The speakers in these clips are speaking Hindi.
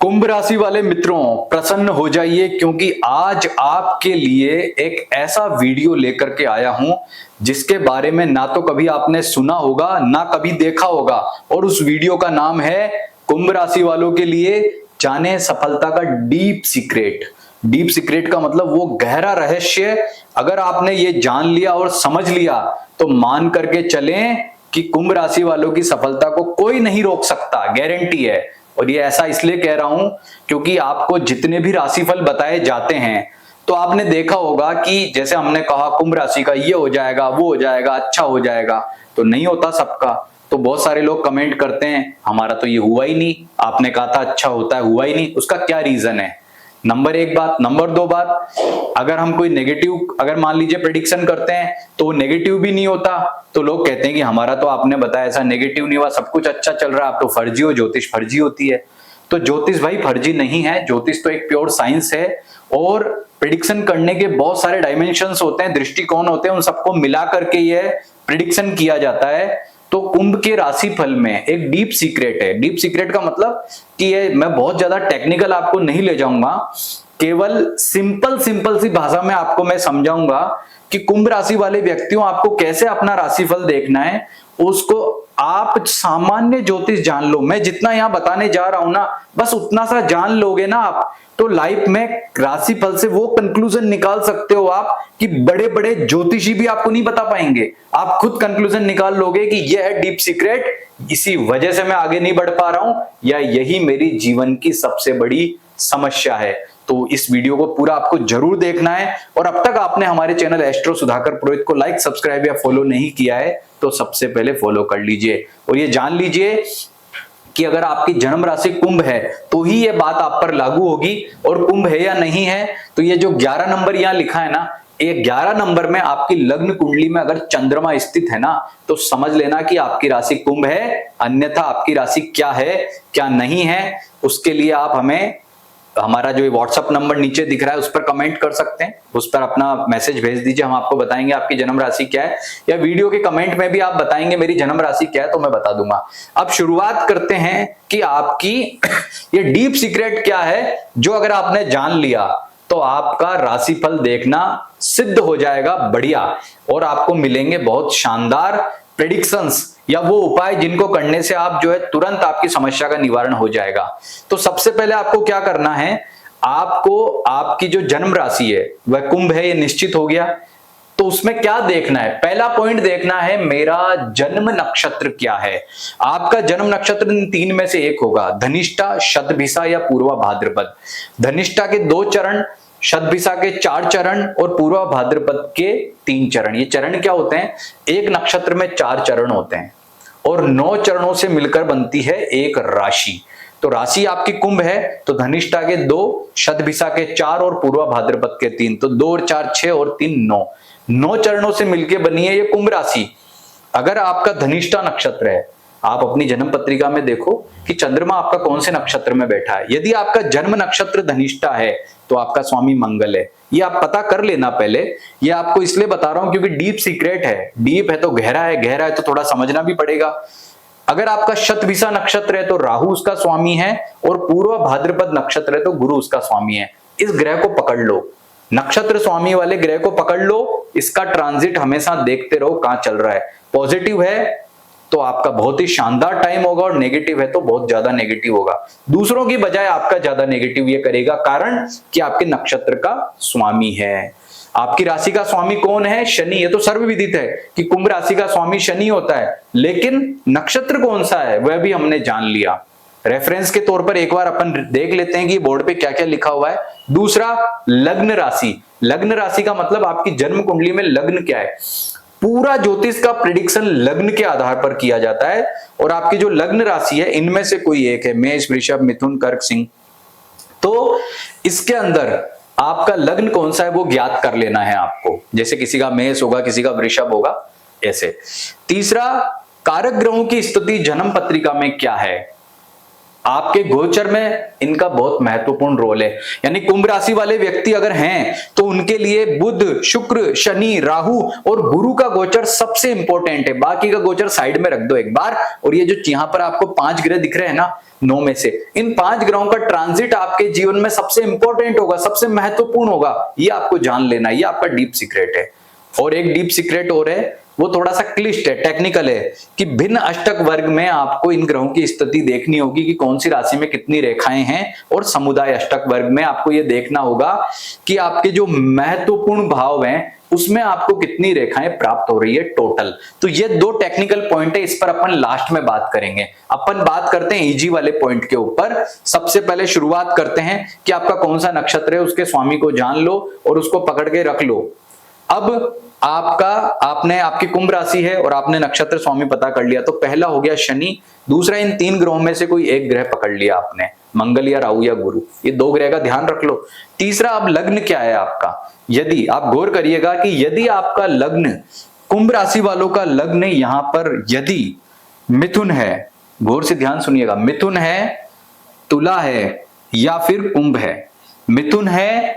कुंभ राशि वाले मित्रों प्रसन्न हो जाइए, क्योंकि आज आपके लिए एक ऐसा वीडियो लेकर के आया हूं जिसके बारे में ना तो कभी आपने सुना होगा ना कभी देखा होगा। और उस वीडियो का नाम है कुंभ राशि वालों के लिए जाने सफलता का डीप सीक्रेट। डीप सीक्रेट का मतलब वो गहरा रहस्य। अगर आपने ये जान लिया और समझ लिया तो मान करके चलें कि कुंभ राशि वालों की सफलता को कोई नहीं रोक सकता, गारंटी है। और ये ऐसा इसलिए कह रहा हूं क्योंकि आपको जितने भी राशिफल बताए जाते हैं तो आपने देखा होगा कि जैसे हमने कहा कुंभ राशि का ये हो जाएगा, वो हो जाएगा, अच्छा हो जाएगा, तो नहीं होता सबका। तो बहुत सारे लोग कमेंट करते हैं हमारा तो ये हुआ ही नहीं, आपने कहा था अच्छा होता है, हुआ ही नहीं। उसका क्या रीजन है? नंबर एक बात। नंबर दो बात, अगर हम कोई नेगेटिव अगर मान लीजिए प्रेडिक्शन करते हैं तो वो नेगेटिव भी नहीं होता, तो लोग कहते हैं कि हमारा तो आपने बताया ऐसा नेगेटिव नहीं हुआ, सब कुछ अच्छा चल रहा है, आप तो फर्जी हो, ज्योतिष फर्जी होती है। तो ज्योतिष भाई फर्जी नहीं है, ज्योतिष तो एक प्योर साइंस है। और प्रिडिक्शन करने के बहुत सारे डायमेंशंस होते हैं, दृष्टिकोण होते हैं, उन सबको मिला करके यह प्रिडिक्शन किया जाता है। तो कुंभ के राशिफल में एक डीप सीक्रेट है। डीप सीक्रेट का मतलब कि ये मैं बहुत ज्यादा टेक्निकल आपको नहीं ले जाऊंगा, केवल सिंपल सिंपल सी भाषा में आपको मैं समझाऊंगा कि कुंभ राशि वाले व्यक्तियों आपको कैसे अपना राशिफल देखना है। उसको आप सामान्य ज्योतिष जान लो, मैं जितना यहां बताने जा रहा हूं ना बस उतना सा जान लोगे ना आप, तो लाइफ में राशिफल से वो कंक्लूजन निकाल सकते हो आप कि बड़े बड़े ज्योतिषी भी आपको नहीं बता पाएंगे। आप खुद कंक्लूजन निकाल लोगे कि यह है डीप सीक्रेट, इसी वजह से मैं आगे नहीं बढ़ पा रहा हूं, या यही मेरी जीवन की सबसे बड़ी समस्या है। तो इस वीडियो को पूरा आपको जरूर देखना है। और अब तक आपने हमारे चैनल एस्ट्रो सुधाकर पुरोहित को लाइक, सब्सक्राइब या फॉलो नहीं किया है तो सबसे पहले फॉलो कर लीजिए। और ये जान लीजिए कि अगर आपकी जन्म राशि कुंभ है तो ही ये बात आप पर लागू होगी, और कुंभ है या नहीं है तो ये जो 11 नंबर यहां लिखा है ना, ये 11 नंबर में आपकी लग्न कुंडली में अगर चंद्रमा स्थित है ना तो समझ लेना कि आपकी राशि कुंभ है। अन्यथा आपकी राशि क्या है क्या नहीं है उसके लिए आप हमें हमारा जो व्हाट्सएप नंबर नीचे दिख रहा है उस पर कमेंट कर सकते हैं, उस पर अपना मैसेज भेज दीजिए, हम आपको बताएंगे आपकी जन्म राशि क्या है। या वीडियो के कमेंट में भी आप बताएंगे मेरी जन्म राशि क्या है तो मैं बता दूंगा। अब शुरुआत करते हैं कि आपकी ये डीप सीक्रेट क्या है जो अगर आपने जान लिया तो आपका राशिफल देखना सिद्ध हो जाएगा बढ़िया, और आपको मिलेंगे बहुत शानदार प्रेडिक्शंस या वो उपाय जिनको करने से आप जो है तुरंत आपकी समस्या का निवारण हो जाएगा। तो सबसे पहले आपको क्या करना है, आपको आपकी जो जन्म राशि है वह कुंभ है, ये निश्चित हो गया। तो उसमें क्या देखना है, पहला पॉइंट देखना है मेरा जन्म नक्षत्र क्या है। आपका जन्म नक्षत्र इन तीन में से एक होगा, धनिष्ठा, शतभिषा या पूर्वा भाद्रपद। धनिष्ठा के 2 चरण, शतभिषा के 4 चरण और पूर्वा भाद्रपद के 3 चरण। ये चरण क्या होते हैं, एक नक्षत्र में 4 चरण होते हैं और 9 चरणों से मिलकर बनती है एक राशि। तो राशि आपकी कुंभ है तो धनिष्ठा के 2, शतभिषा के 4 और पूर्वा भाद्रपद के 3, तो 2 और 4 6 और 3 9, 9 चरणों से मिलकर बनी है ये कुंभ राशि। अगर आपका धनिष्ठा नक्षत्र है, आप अपनी जन्म पत्रिका में देखो कि चंद्रमा आपका कौन से नक्षत्र में बैठा है। यदि आपका जन्म नक्षत्र धनिष्ठा है तो आपका स्वामी मंगल है, ये आप पता कर लेना पहले। ये आपको इसलिए बता रहा हूं क्योंकि डीप सीक्रेट है, डीप है तो गहरा है, गहरा है तो थोड़ा समझना भी पड़ेगा। अगर आपका शतभिषा नक्षत्र है तो राहु उसका स्वामी है, और पूर्व भाद्रपद नक्षत्र है तो गुरु उसका स्वामी है। इस ग्रह को पकड़ लो, नक्षत्र स्वामी वाले ग्रह को पकड़ लो, इसका ट्रांजिट हमेशा देखते रहो कहां चल रहा है। पॉजिटिव है तो आपका बहुत ही शानदार टाइम होगा, और नेगेटिव है तो बहुत ज्यादा नेगेटिव होगा। दूसरों की बजाय आपका ज्यादा नेगेटिव ये करेगा, कारण कि आपके नक्षत्र का स्वामी है। आपकी राशि का स्वामी कौन है, शनि। ये तो सर्वविदित है कि कुंभ राशि का स्वामी शनि होता है, लेकिन नक्षत्र कौन सा है वह भी हमने जान लिया। रेफरेंस के तौर पर एक बार अपन देख लेते हैं कि बोर्ड पे क्या क्या लिखा हुआ है। दूसरा, लग्न राशि। लग्न राशि का मतलब आपकी जन्म कुंडली में लग्न क्या है। पूरा ज्योतिष का प्रिडिक्शन लग्न के आधार पर किया जाता है, और आपकी जो लग्न राशि है इनमें से कोई एक है, मेष, वृषभ, मिथुन, कर्क, सिंह। तो इसके अंदर आपका लग्न कौन सा है वो ज्ञात कर लेना है आपको, जैसे किसी का मेष होगा, किसी का वृषभ होगा, ऐसे। तीसरा, कारक ग्रहों की स्थिति जन्म पत्रिका में क्या है। आपके गोचर में इनका बहुत महत्वपूर्ण रोल है। यानी कुंभ राशि वाले व्यक्ति अगर हैं तो उनके लिए बुध, शुक्र, शनि, राहु और गुरु का गोचर सबसे इंपॉर्टेंट है। बाकी का गोचर साइड में रख दो एक बार। और ये जो यहां पर आपको 5 ग्रह दिख रहे हैं ना 9 में से, इन 5 ग्रहों का ट्रांजिट आपके जीवन में सबसे इंपॉर्टेंट होगा, सबसे महत्वपूर्ण होगा। ये आपको जान लेना, ये आपका डीप सीक्रेट है। और एक डीप सीक्रेट और है, वो थोड़ा सा क्लिष्ट है, टेक्निकल है, कि भिन्न अष्टक वर्ग में आपको इन ग्रहों की स्थिति देखनी होगी कि कौन सी राशि में कितनी रेखाएं हैं। और समुदाय अष्टक वर्ग में आपको ये देखना होगा कि आपके जो महत्वपूर्ण भाव हैं उसमें आपको कितनी रेखाएं प्राप्त हो रही है टोटल। तो ये 2 टेक्निकल पॉइंट है, इस पर अपन लास्ट में बात करेंगे। अपन बात करते हैं इजी वाले पॉइंट के ऊपर। सबसे पहले शुरुआत करते हैं कि आपका कौन सा नक्षत्र है, उसके स्वामी को जान लो और उसको पकड़ के रख लो। अब आपकी कुंभ राशि है और आपने नक्षत्र स्वामी पता कर लिया, तो पहला हो गया शनि। दूसरा, इन 3 ग्रहों में से कोई एक ग्रह पकड़ लिया आपने, मंगल या राहु या गुरु, ये 2 ग्रह का ध्यान रख लो। तीसरा, अब लग्न क्या है आपका। यदि आप गौर करिएगा कि यदि आपका लग्न, कुंभ राशि वालों का लग्न यहां पर यदि मिथुन है, गौर से ध्यान सुनिएगा, मिथुन है, तुला है या फिर कुंभ है, मिथुन है,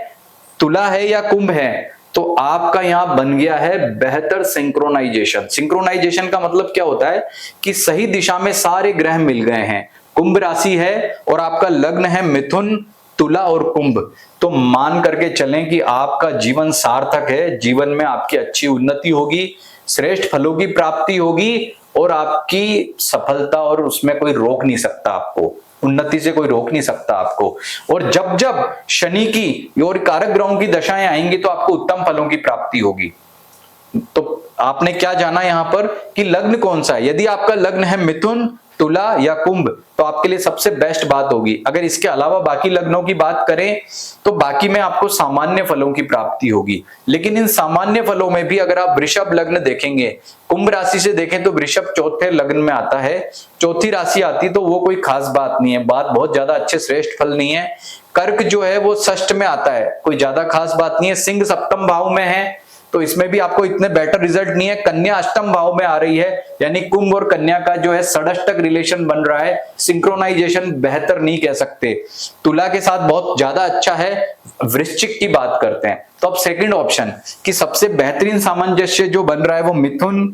तुला है या कुंभ है, तो आपका यहां बन गया है बेहतर सिंक्रोनाइजेशन। सिंक्रोनाइजेशन का मतलब क्या होता है कि सही दिशा में सारे ग्रह मिल गए हैं। कुंभ राशि है और आपका लग्न है मिथुन, तुला और कुंभ, तो मान करके चलें कि आपका जीवन सार्थक है। जीवन में आपकी अच्छी उन्नति होगी, श्रेष्ठ फलों की प्राप्ति होगी और आपकी सफलता, और उसमें कोई रोक नहीं सकता आपको, उन्नति से कोई रोक नहीं सकता आपको। और जब जब शनि की और कारक ग्रहों की दशाएं आएंगी तो आपको उत्तम फलों की प्राप्ति होगी। तो आपने क्या जाना यहां पर कि लग्न कौन सा है। यदि आपका लग्न है मिथुन, तुला या कुंभ, तो आपके लिए सबसे बेस्ट बात होगी। अगर इसके अलावा बाकी लग्नों की बात करें तो बाकी में आपको सामान्य फलों की प्राप्ति होगी। लेकिन इन सामान्य फलों में भी अगर आप वृषभ लग्न देखेंगे, कुंभ राशि से देखें तो वृषभ चौथे लग्न में आता है, चौथी राशि आती, तो वो कोई खास बात नहीं है, बात बहुत ज्यादा अच्छे श्रेष्ठ फल नहीं है। कर्क जो है वो षष्ठ में आता है, कोई ज्यादा खास बात नहीं है। सिंह सप्तम भाव में है तो इसमें भी आपको इतने बेटर रिजल्ट नहीं है। कन्या अष्टम भाव में आ रही है, यानी कुंभ और कन्या का जो है षष्टक रिलेशन बन रहा है, सिंक्रोनाइजेशन बेहतर नहीं कह सकते। तुला के साथ बहुत ज्यादा अच्छा है। वृश्चिक की बात करते हैं तो अब सेकंड ऑप्शन कि सबसे बेहतरीन सामंजस्य जो बन रहा है वो मिथुन,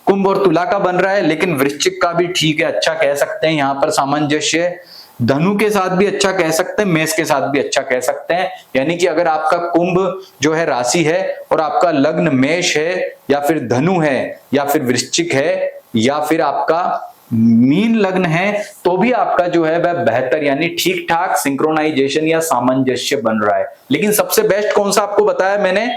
कुंभ और तुला का बन रहा है, लेकिन वृश्चिक का भी ठीक है, अच्छा कह सकते हैं यहाँ पर सामंजस्य। धनु के साथ भी अच्छा कह सकते हैं, मेष के साथ भी अच्छा कह सकते हैं। यानी कि अगर आपका कुंभ जो है राशि है और आपका लग्न मेष है या फिर धनु है या फिर वृश्चिक है या फिर आपका मीन लग्न है, तो भी आपका जो है वह बेहतर यानी ठीक ठाक सिंक्रोनाइजेशन या सामंजस्य बन रहा है। लेकिन सबसे बेस्ट कौन सा आपको बताया मैंने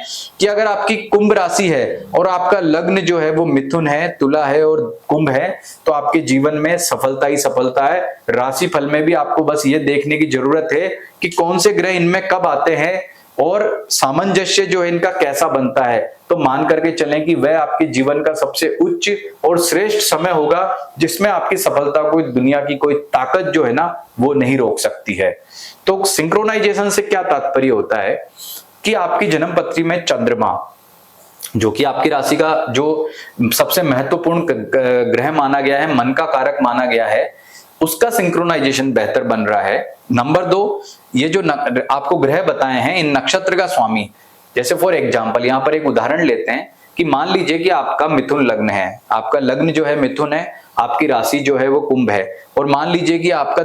कि अगर आपकी कुंभ राशि है और आपका लग्न जो है वो मिथुन है, तुला है और कुंभ है, तो आपके जीवन में सफलता ही सफलता है। राशि फल में भी आपको बस ये देखने की जरूरत है कि कौन से ग्रह इनमें कब आते हैं और सामंजस्य जो है इनका कैसा बनता है, तो मान करके चलें कि वह आपके जीवन का सबसे उच्च और श्रेष्ठ समय होगा जिसमें आपकी सफलता को दुनिया की कोई ताकत जो है ना वो नहीं रोक सकती है। तो सिंक्रोनाइजेशन से क्या तात्पर्य होता है कि आपकी जन्म पत्री में चंद्रमा, जो कि आपकी राशि का जो सबसे महत्वपूर्ण ग्रह माना गया है, मन का कारक माना गया है, उसका सिंक्रोनाइजेशन बेहतर बन रहा है। नंबर 2, ये जो आपको ग्रह बताए हैं इन नक्षत्र का स्वामी, जैसे फॉर एग्जांपल यहां पर एक उदाहरण लेते हैं कि मान लीजिए कि आपका मिथुन लग्न है, आपका लग्न जो है मिथुन है, आपकी राशि जो है वो कुंभ है, और मान लीजिए कि आपका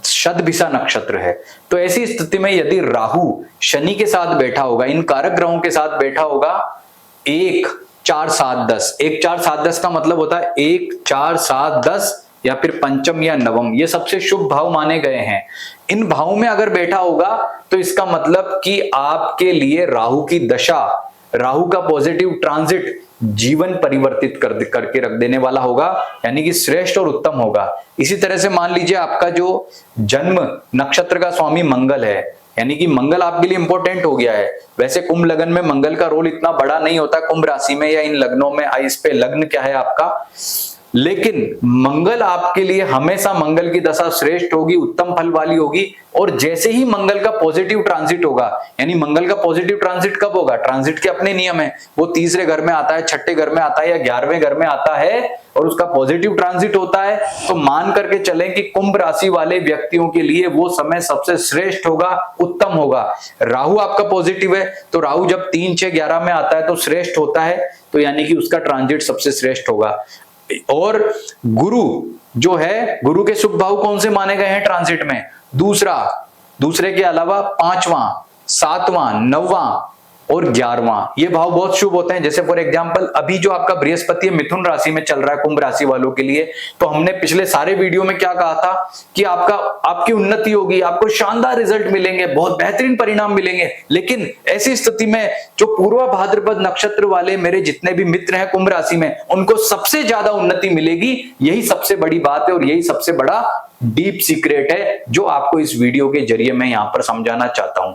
शतभिषा नक्षत्र है, तो ऐसी स्थिति में यदि राहु शनि के साथ बैठा होगा, इन कारक ग्रहों के साथ बैठा होगा 1 4 7 10, 1 4 7 10 का मतलब होता है 1 4 7 10 या फिर पंचम या नवम, ये सबसे शुभ भाव माने गए हैं। इन भावों में अगर बैठा होगा तो इसका मतलब कि आपके लिए राहु की दशा, राहु का पॉजिटिव ट्रांजिट जीवन परिवर्तित करके रख देने वाला होगा, यानी कि श्रेष्ठ और उत्तम होगा। इसी तरह से मान लीजिए आपका जो जन्म नक्षत्र का स्वामी मंगल है, यानी कि मंगल आपके लिए इंपॉर्टेंट हो गया है। वैसे कुंभ लगन में मंगल का रोल इतना बड़ा नहीं होता कुंभ राशि में या इन लग्नों में। इस पे लग्न क्या है आपका, लेकिन मंगल आपके लिए हमेशा मंगल की दशा श्रेष्ठ होगी, उत्तम फल वाली होगी। और जैसे ही मंगल का पॉजिटिव ट्रांजिट होगा, यानी मंगल का पॉजिटिव ट्रांजिट कब होगा, ट्रांजिट के अपने नियम है, वो तीसरे घर में आता है, छठे घर में आता है या 11वें घर में आता है और उसका पॉजिटिव ट्रांजिट होता है, तो मान करके चलें कि कुंभ राशि वाले व्यक्तियों के लिए वो समय सबसे श्रेष्ठ होगा, उत्तम होगा। राहु आपका पॉजिटिव है, तो राहु जब 3, 6, 11 में आता है तो श्रेष्ठ होता है, तो यानी कि उसका ट्रांजिट सबसे श्रेष्ठ होगा। और गुरु जो है, गुरु के शुभ भाव कौन से माने गए हैं ट्रांजिट में, दूसरे के अलावा 5वां, 7वां, 9वां और 11वां, ये भाव बहुत शुभ होते हैं। जैसे फॉर एग्जांपल अभी जो आपका बृहस्पति मिथुन राशि में चल रहा है कुंभ राशि वालों के लिए, तो हमने पिछले सारे वीडियो में क्या कहा था कि आपकी उन्नति होगी, आपको शानदार रिजल्ट मिलेंगे, बहुत बेहतरीन परिणाम मिलेंगे। लेकिन ऐसी स्थिति में जो पूर्वा भाद्रपद नक्षत्र वाले मेरे जितने भी मित्र हैं कुंभ राशि में, उनको सबसे ज्यादा उन्नति मिलेगी। यही सबसे बड़ी बात है और यही सबसे बड़ा डीप सीक्रेट है जो आपको इस वीडियो के जरिए मैं यहां पर समझाना चाहता हूं।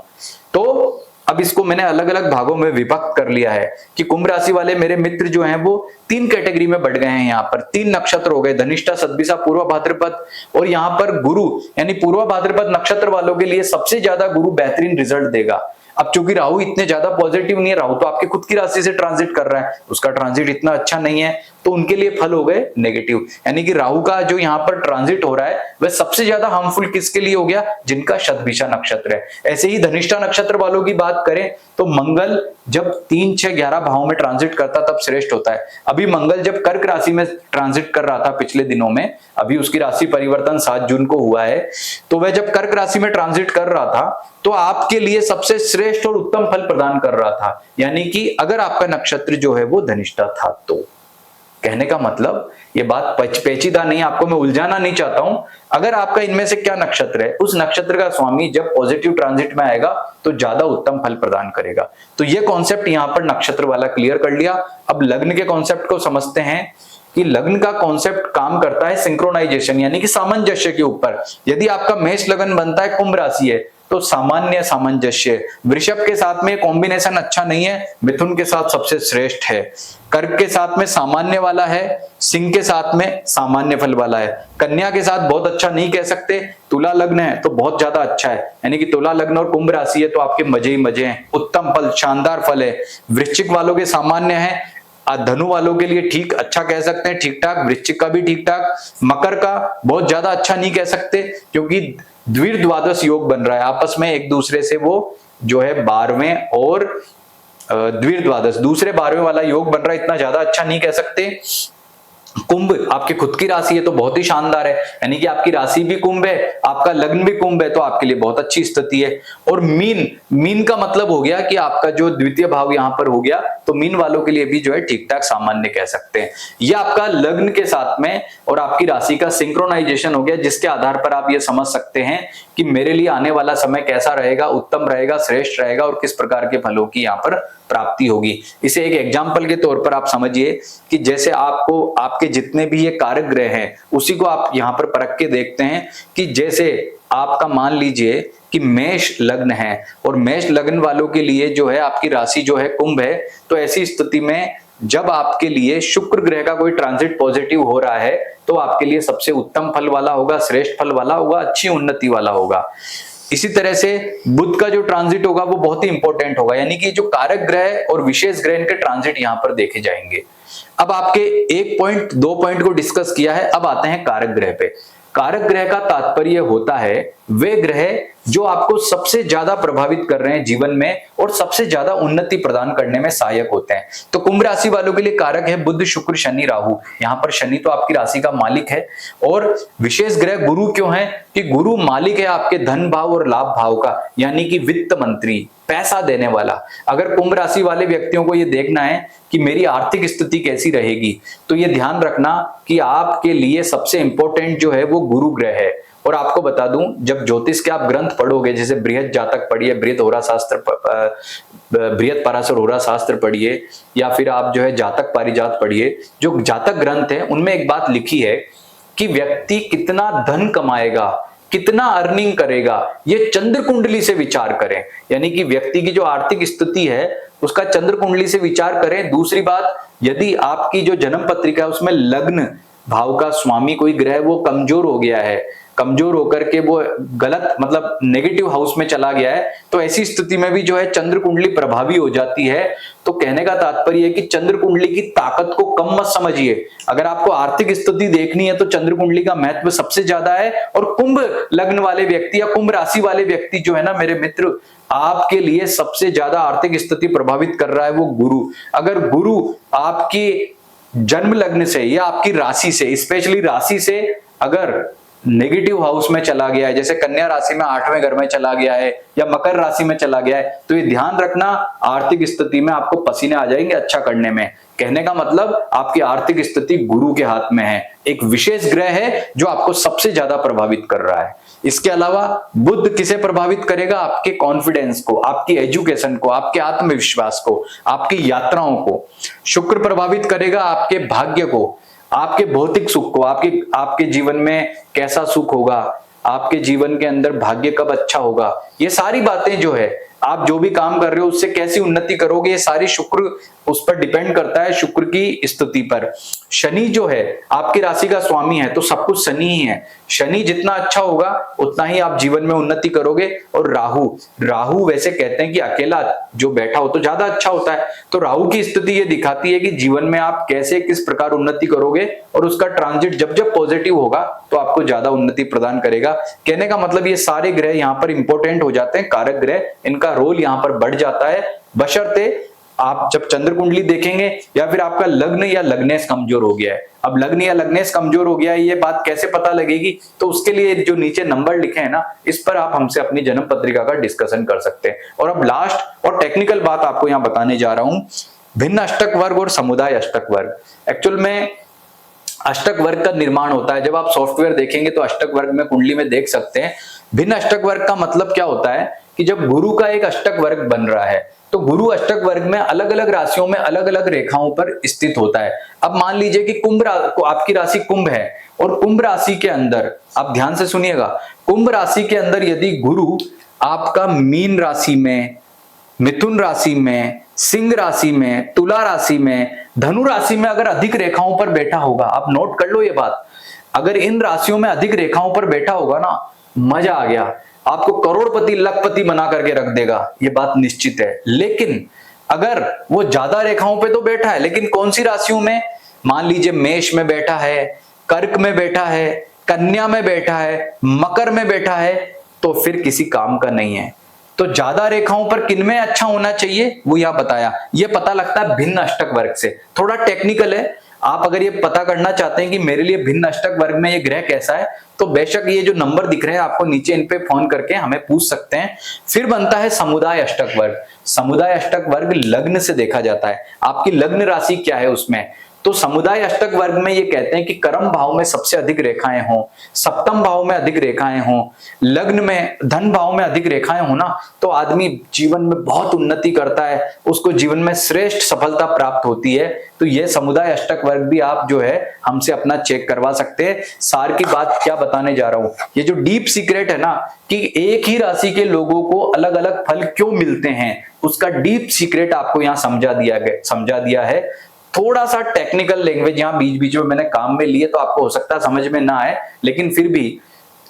तो अब इसको मैंने अलग अलग भागों में विभक्त कर लिया है कि कुंभ राशि वाले मेरे मित्र जो हैं वो 3 कैटेगरी में बढ़ गए हैं। यहाँ पर 3 नक्षत्र हो गए, धनिष्ठा, सद्भिषा, पूर्वा भाद्रपद। और यहाँ पर गुरु यानी पूर्वा भाद्रपद नक्षत्र वालों के लिए सबसे ज्यादा गुरु बेहतरीन रिजल्ट देगा। अब चूंकि राहु इतने ज्यादा पॉजिटिव नहीं है, राहु तो आपके खुद की राशि से ट्रांजिट कर रहा है, उसका ट्रांजिट इतना अच्छा नहीं है, तो उनके लिए फल हो गए नेगेटिव। यानी कि राहु का जो यहाँ पर ट्रांजिट हो रहा है वह सबसे ज्यादा हार्मफुल किसके लिए हो गया, जिनका शतभिषा नक्षत्र है। ऐसे ही धनिष्ठा नक्षत्र वालों की बात करें तो मंगल जब 3, 6, 11 भाव में ट्रांजिट करता तब श्रेष्ठ होता है। अभी मंगल जब कर्क राशि में ट्रांजिट कर रहा था पिछले दिनों में, अभी उसकी राशि परिवर्तन 7 जून को हुआ है, तो वह जब कर्क राशि में ट्रांजिट कर रहा था तो आपके लिए सबसे श्रेष्ठ और उत्तम फल प्रदान कर रहा था। यानी कि अगर आपका नक्षत्र जो है वो धनिष्ठा था, तो कहने का मतलब ये बात पेचीदा नहीं, आपको मैं उलझाना नहीं चाहता हूं। अगर आपका इनमें से क्या नक्षत्र है, उस नक्षत्र का स्वामी जब पॉजिटिव ट्रांजिट में आएगा तो ज्यादा उत्तम फल प्रदान करेगा। तो ये कॉन्सेप्ट यहां पर नक्षत्र वाला क्लियर कर लिया। अब लग्न के कॉन्सेप्ट को समझते हैं कि लग्न का कॉन्सेप्ट काम करता है सिंक्रोनाइजेशन यानी कि सामंजस्य के ऊपर। यदि आपका मेष लग्न बनता है, कुंभ राशि है, तो सामान्य सामंजस्य। वृषभ के साथ में कॉम्बिनेशन अच्छा नहीं है, मिथुन के साथ सबसे श्रेष्ठ है। कर्क के साथ में सामान्य वाला है, सिंह के साथ में सामान्य फल वाला है। कन्या के साथ बहुत अच्छा नहीं कह सकते, तुला लग्न है तो बहुत ज्यादा अच्छा है, यानी कि तुला लग्न और कुंभ राशि है तो आपके मजे ही मजे हैं, उत्तम फल, शानदार फल है। वृश्चिक वालों के सामान्य है, धनु वालों के लिए ठीक अच्छा कह सकते हैं, ठीक ठाक। वृश्चिक का भी ठीक ठाक। मकर का बहुत ज्यादा अच्छा नहीं कह सकते क्योंकि द्विर्द्वादश योग बन रहा है, आपस में एक दूसरे से वो जो है 12वें और द्विर्द्वादश दूसरे 12वें वाला योग बन रहा है, इतना ज्यादा अच्छा नहीं कह सकते। कुंभ आपकी खुद की राशि है तो बहुत ही शानदार है, यानी कि आपकी राशि भी कुंभ है, आपका लग्न भी कुंभ है, तो आपके लिए बहुत अच्छी स्थिति है। और मीन का मतलब हो गया कि आपका जो द्वितीय भाव यहां पर हो गया, तो मीन वालों के लिए भी जो है ठीक ठाक सामान्य कह सकते हैं। यह आपका लग्न के साथ में और आपकी राशि का सिंक्रोनाइजेशन हो गया, जिसके आधार पर आप ये समझ सकते हैं कि मेरे लिए आने वाला समय कैसा रहेगा, उत्तम रहेगा, श्रेष्ठ रहेगा और किस प्रकार के फलों की यहाँ पर प्राप्ति होगी। इसे एक एग्जाम्पल के तौर पर आप समझिए कि जैसे आपको आपके जितने भी ये कारक ग्रह हैं उसी को आप यहाँ पर परख के देखते हैं कि जैसे आपका मान लीजिए कि मेष लग्न है और मेष लग्न वालों के लिए जो है आपकी राशि जो है कुंभ है, तो ऐसी स्थिति में जब आपके लिए शुक्र ग्रह का कोई ट्रांजिट पॉजिटिव हो रहा है तो आपके लिए सबसे उत्तम फल वाला होगा, श्रेष्ठ फल वाला होगा, अच्छी उन्नति वाला होगा। इसी तरह से बुध का जो ट्रांजिट होगा वो बहुत ही इंपॉर्टेंट होगा, यानी कि जो कारक ग्रह और विशेष ग्रह इनके ट्रांजिट यहां पर देखे जाएंगे। अब आपके 1 पॉइंट 2 पॉइंट को डिस्कस किया है, अब आते हैं कारक ग्रह पे। कारक ग्रह का तात्पर्य होता है वे ग्रह जो आपको सबसे ज्यादा प्रभावित कर रहे हैं जीवन में और सबसे ज्यादा उन्नति प्रदान करने में सहायक होते हैं। तो कुंभ राशि वालों के लिए कारक है बुध, शुक्र, शनि, राहु। यहाँ पर शनि तो आपकी राशि का मालिक है और विशेष ग्रह गुरु क्यों है कि गुरु मालिक है आपके धन भाव और लाभ भाव का, यानी कि वित्त मंत्री, पैसा देने वाला। अगर कुंभ राशि वाले व्यक्तियों को ये देखना है कि मेरी आर्थिक स्थिति कैसी रहेगी, तो ये ध्यान रखना कि आपके लिए सबसे इंपॉर्टेंट जो है वो गुरु ग्रह है। और आपको बता दूं, जब ज्योतिष के आप ग्रंथ पढ़ोगे, जैसे बृहद जातक पढ़िए, बृहद होरा शास्त्र, बृहद पराशर होरा शास्त्र पढ़िए, या फिर आप जो है जातक पारिजात पढ़िए, जो जातक ग्रंथ है उनमें एक बात लिखी है कि व्यक्ति कितना धन कमाएगा, कितना अर्निंग करेगा, ये चंद्र कुंडली से विचार करें। यानी कि व्यक्ति की जो आर्थिक स्थिति है उसका चंद्र कुंडली से विचार करें। दूसरी बात, यदि आपकी जो जन्म पत्रिका है उसमें लग्न भाव का स्वामी कोई ग्रह वो कमजोर हो गया है, कमजोर होकर के वो गलत मतलब नेगेटिव हाउस में चला गया है, तो ऐसी स्थिति में भी जो है चंद्र कुंडली प्रभावी हो जाती है। तो कहने का तात्पर्य है कि चंद्र कुंडली की ताकत को कम मत समझिए। अगर आपको आर्थिक स्थिति देखनी है तो चंद्र कुंडली का महत्व सबसे ज्यादा है। और कुंभ लग्न वाले व्यक्ति या कुंभ राशि वाले व्यक्ति जो है ना मेरे मित्र, आपके लिए सबसे ज्यादा आर्थिक स्थिति प्रभावित कर रहा है वो गुरु। अगर गुरु आपकी जन्म लग्न से या आपकी राशि से, स्पेशली राशि से अगर नेगेटिव हाउस में चला गया है, जैसे कन्या राशि में 8वें घर में चला गया है या मकर राशि में चला गया है, तो ये ध्यान रखना आर्थिक स्थिति में आपको पसीने आ जाएंगे अच्छा करने में। कहने का मतलब आपकी आर्थिक स्थिति गुरु के हाथ में है, एक विशेष ग्रह है जो आपको सबसे ज्यादा प्रभावित कर रहा है। इसके अलावा बुध किसे प्रभावित करेगा? आपके कॉन्फिडेंस को, आपकी एजुकेशन को, आपके आत्मविश्वास को, आपकी यात्राओं को। शुक्र प्रभावित करेगा आपके भाग्य को, आपके भौतिक सुख को, आपके जीवन में कैसा सुख होगा, आपके जीवन के अंदर भाग्य कब अच्छा होगा, ये सारी बातें जो है आप जो भी काम कर रहे हो उससे कैसी उन्नति करोगे, ये सारी शुक्र उस पर डिपेंड करता है, शुक्र की स्थिति पर। शनि जो है आपकी राशि का स्वामी है, तो सब कुछ शनि ही है। शनि जितना अच्छा होगा उतना ही आप जीवन में उन्नति करोगे। और राहु वैसे कहते हैं कि अकेला जो बैठा हो तो ज्यादा अच्छा होता है, तो राहु की स्थिति ये दिखाती है कि जीवन में आप कैसे किस प्रकार उन्नति करोगे, और उसका ट्रांजिट जब जब पॉजिटिव होगा तो आपको ज्यादा उन्नति प्रदान करेगा। कहने का मतलब ये सारे ग्रह यहाँ पर इंपॉर्टेंट हो जाते हैं, कारक ग्रह, इनका रोल यहाँ पर बढ़ जाता है, बशर्ते आप जब चंद्र कुंडली देखेंगे या फिर आपका लग्न या लग्नेश कमजोर हो गया है। अब लग्न या लग्नेश कमजोर हो गया है, ये बात कैसे पता लगेगी? तो उसके लिए जो नीचे नंबर लिखे हैं ना, इस पर आप हमसे अपनी जन्म पत्रिका का डिस्कशन कर सकते हैं। और अब लास्ट और टेक्निकल बात आपको यहाँ बताने जा रहा हूं, भिन्न अष्टक वर्ग और समुदाय अष्टक वर्ग। एक्चुअल में अष्टक वर्ग का निर्माण होता है, जब आप सॉफ्टवेयर देखेंगे तो अष्टक वर्ग में कुंडली में देख सकते हैं। भिन्न अष्टक वर्ग का मतलब क्या होता है कि जब गुरु का एक अष्टक वर्ग बन रहा है, तो गुरु अष्टक वर्ग में अलग अलग राशियों में अलग अलग रेखाओं पर स्थित होता है। अब मान लीजिए कि आपकी राशि कुंभ है, और कुंभ राशि के अंदर, आप ध्यान से सुनिएगा, कुंभ राशि के अंदर यदि गुरु आपका मीन राशि में, मिथुन राशि में, सिंह राशि में, तुला राशि में, धनु राशि में अगर अधिक रेखाओं पर बैठा होगा, आप नोट कर लो ये बात, अगर इन राशियों में अधिक रेखाओं पर बैठा होगा ना, मजा आ गया, आपको करोड़पति लखपति बना करके रख देगा, ये बात निश्चित है। लेकिन अगर वो ज्यादा रेखाओं पे तो बैठा है, लेकिन कौन सी राशियों में? मान लीजिए मेष में बैठा है, कर्क में बैठा है, कन्या में बैठा है, मकर में बैठा है, तो फिर किसी काम का नहीं है। तो ज्यादा रेखाओं पर किनमें अच्छा होना चाहिए वो यहां बताया। ये पता लगता है भिन्न अष्टक वर्ग से। थोड़ा टेक्निकल है, आप अगर ये पता करना चाहते हैं कि मेरे लिए भिन्न अष्टक वर्ग में ये ग्रह कैसा है, तो बेशक ये जो नंबर दिख रहे हैं आपको नीचे, इन पे फोन करके हमें पूछ सकते हैं। फिर बनता है समुदाय अष्टक वर्ग। समुदाय अष्टक वर्ग लग्न से देखा जाता है, आपकी लग्न राशि क्या है उसमें। तो समुदाय अष्टक वर्ग में ये कहते हैं कि कर्म भाव में सबसे अधिक रेखाएं हों, सप्तम भाव में अधिक रेखाएं हों, लग्न में धन भाव में अधिक रेखाएं हो ना, तो आदमी जीवन में बहुत उन्नति करता है, उसको जीवन में श्रेष्ठ सफलता प्राप्त होती है। तो ये समुदाय अष्टक वर्ग भी आप जो है हमसे अपना चेक करवा सकते हैं। सार की बात क्या बताने जा रहा हूं, ये जो डीप सीक्रेट है ना कि एक ही राशि के लोगों को अलग अलग फल क्यों मिलते हैं, उसका डीप सीक्रेट आपको यहाँ समझा दिया है। थोड़ा सा टेक्निकल लैंग्वेज यहाँ बीच बीच में मैंने काम में लिए, तो आपको हो सकता है समझ में ना आए, लेकिन फिर भी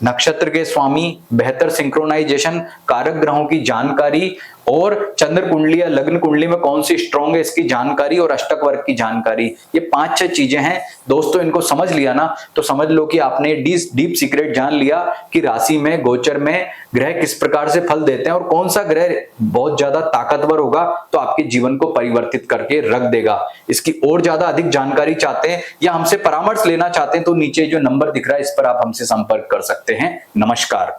नक्षत्र के स्वामी, बेहतर सिंक्रोनाइजेशन, कारक ग्रहों की जानकारी, और चंद्र कुंडली या लग्न कुंडली में कौन सी स्ट्रॉन्ग है इसकी जानकारी, और अष्टक वर्ग की जानकारी, ये 5-6 चीजें हैं दोस्तों। इनको समझ लिया ना तो समझ लो कि आपने डीप सीक्रेट जान लिया कि राशि में, गोचर में ग्रह किस प्रकार से फल देते हैं, और कौन सा ग्रह बहुत ज्यादा ताकतवर होगा तो आपके जीवन को परिवर्तित करके रख देगा। इसकी और ज्यादा अधिक जानकारी चाहते हैं या हमसे परामर्श लेना चाहते हैं तो नीचे जो नंबर दिख रहा है इस पर आप हमसे संपर्क कर सकते हैं। नमस्कार।